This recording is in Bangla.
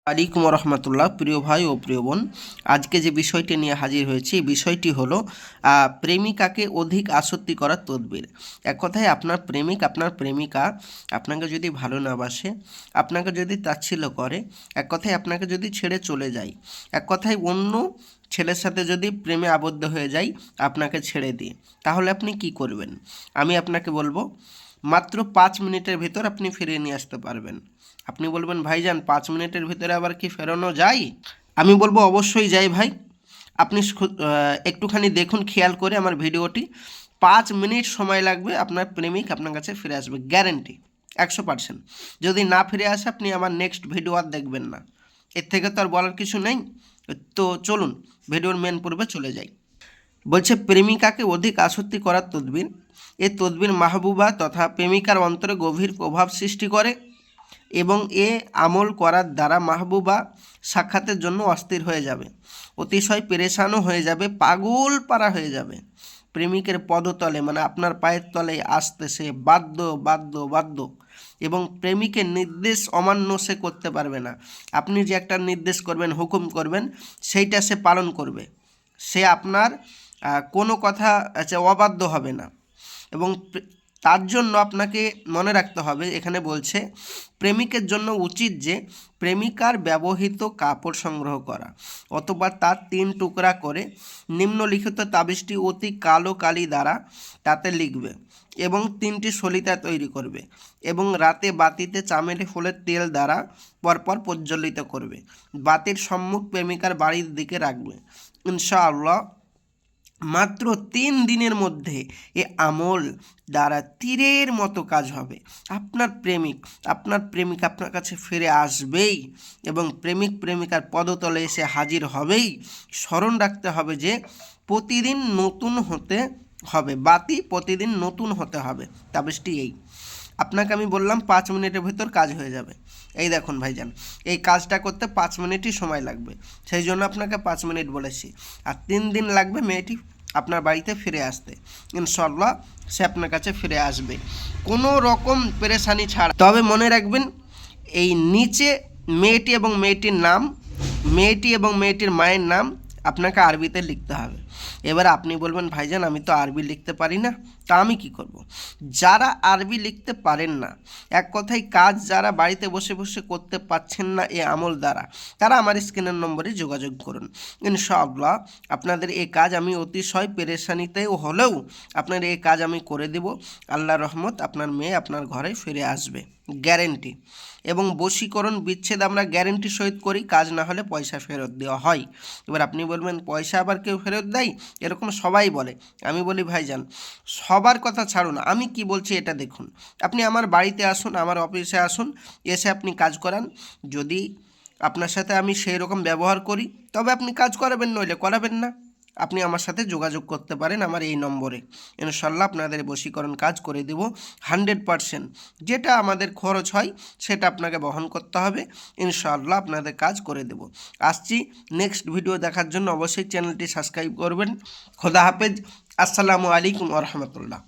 আলাইকুম রহমতুল্লাহ। প্রিয় ভাই ও প্রিয় বোন, আজকে যে বিষয়টি নিয়ে হাজির হয়েছি এই বিষয়টি হলো প্রেমিকাকে অধিক আসক্তি করার তদবির। এক কথায় আপনার প্রেমিক আপনার প্রেমিকা আপনাকে যদি ভালো না বাসে, আপনাকে যদি তাচ্ছিল্য করে, এক কথায় আপনাকে যদি ছেড়ে চলে যায়, এক কথায় অন্য ছেলের সাথে যদি প্রেমে আবদ্ধ হয়ে যায় আপনাকে ছেড়ে দিয়ে, তাহলে আপনি কি করবেন? আমি আপনাকে বলবো, মাত্র 5 মিনিটের ভিতর আপনি ফিরিয়ে নিয়ে আসতে পারবেন। আপনি বলবেন, ভাইজান 5 মিনিটের ভিতরে আবার কি ফেরানো যায়? আমি বলবো অবশ্যই যায় ভাই। আপনি একটুখানি দেখুন খেয়াল করে আমার ভিডিওটি। 5 মিনিট সময় লাগবে, আপনার প্রেমিক আপনার কাছে ফিরে আসবে, গ্যারেন্টি 100%। যদি না ফিরে আসে আপনি আমার নেক্সট ভিডিও আর দেখবেন না। এর থেকে তো আর বলার কিছু নেই। তো চলুন ভিডিওর মেন পর্বে চলে যাই। বলছে প্রেমিকাকে অধিক আসক্তি করার তদবির। এই তদবির মাহবুবা তথা প্রেমিকার অন্তরে গভীর প্রভাব সৃষ্টি করে এবং এ আমল করার দ্বারা মাহবুবা সাক্ষাতের জন্য অস্থির হয়ে যাবে, অতিশয় পেরেশানও হয়ে যাবে, পাগল পারা হয়ে যাবে। প্রেমিকের পদতলে মানে আপনার পায়ের তলে আসতে সে বাধ্য বাধ্য বাধ্য, এবং প্রেমিকের নির্দেশ অমান্য সে করতে পারবে না। আপনি যে একটা নির্দেশ করবেন, হুকুম করবেন, সেইটা সে পালন করবে। সে আপনার কোনো কথা অবাধ্য হবে না। এবং তার জন্য আপনাকে মনে রাখতে হবে, এখানে বলছে প্রেমিকের জন্য উচিত যে প্রেমিকার ব্যবহৃত কাপড় সংগ্রহ করা অথবা তার 3 টুকরা করে নিম্নলিখিত তাবিজটি অতি কালো কালি দ্বারা তাতে লিখবে এবং 3টি সলিতা তৈরি করবে এবং রাতে বাতিতে চামেলি ফুলের তেল দ্বারা পরপর প্রজ্বলিত করবে। বাতির সম্মুখ প্রেমিকার বাড়ির দিকে রাখবে। ইনশাআল্লাহ মাত্র 3 দিনের মধ্যে এ আমল দ্বারা তীরের মতো কাজ হবে। আপনার প্রেমিক আপনার কাছে ফিরে আসবেই এবং প্রেমিক প্রেমিকার পদতলে এসে হাজির হবেই। স্মরণ রাখতে হবে যে প্রতিদিন নতুন হতে হবে, বাতি প্রতিদিন নতুন হতে হবে। তাবিজটি এই, আপনাকে আমি বললাম 5 মিনিটের ভিতর কাজ হয়ে যাবে। এই দেখুন ভাইজান, এই কাজটা করতে 5 মিনিটই সময় লাগবে, সেই জন্য আপনাকে 5 মিনিট বলেছি। আর 3 দিন লাগবে মেয়েটি আপনার বাড়িতে ফিরে আসতে। ইনশাল্লাহ সে আপনার কাছে ফিরে আসবে কোনো রকম পেরেশানি ছাড়া। তবে মনে রাখবেন, এই নিচে মেয়েটি এবং মেয়েটির নাম, মেয়েটি এবং মেয়েটির মায়ের নাম আপনাকে আরবিতে লিখতে হবে। এবার আপনি বলবেন, ভাইজান আমি তো আরবি লিখতে পারি না, তা আমি কি করব? যারা আরবি লিখতে পারেন না, এক কথায় কাজ যারা বাড়িতে বসে বসে করতে পারছেন না এই আমল দ্বারা, তারা আমার স্ক্রিনের নম্বরে যোগাযোগ করুন। ইনশাআল্লাহ আপনাদের এই কাজ আমি অতিশয় পেরেশানিতেও হলেও আপনার এই কাজ আমি করে দেব। আল্লাহর রহমত, আপনার মেয়ে আপনার ঘরে ফিরে আসবে, গ্যারেন্টি। এবং বশীকরণ বিচ্ছেদ আমরা গ্যারেন্টি সহিত করি, কাজ না হলে পয়সা ফেরত দেওয়া হয়। এবার আপনি বলবেন, পয়সা আবার কেউ ফেরত দেয়? এরকম সবাই বলে। আমি বলি, ভাইজান সবার কথা ছাড়ুন, আমি কি বলছি এটা দেখুন। আপনি আমার বাড়িতে আসুন, আমার অফিসে আসুন, এসে আপনি কাজ করান। যদি আপনার সাথে আমি সেই রকম ব্যবহার করি তবে আপনি কাজ করাবেন, নইলে করাবেন না। আপনি আমার সাথে যোগাযোগ করতে পারেন আমার এই নম্বরে। ইনশাল্লাহ আপনাদের বশীকরণ কাজ করে দেব 100%। যেটা আমাদের খরচ হয় সেটা আপনাকে বহন করতে হবে। ইনশাআল্লাহ আপনাদের কাজ করে দেব। আসছি নেক্সট ভিডিও দেখার জন্য, অবশ্যই চ্যানেলটি সাবস্ক্রাইব করবেন। খোদা হাফেজ। আসসালামু আলাইকুম ওয়া রাহমাতুল্লাহ।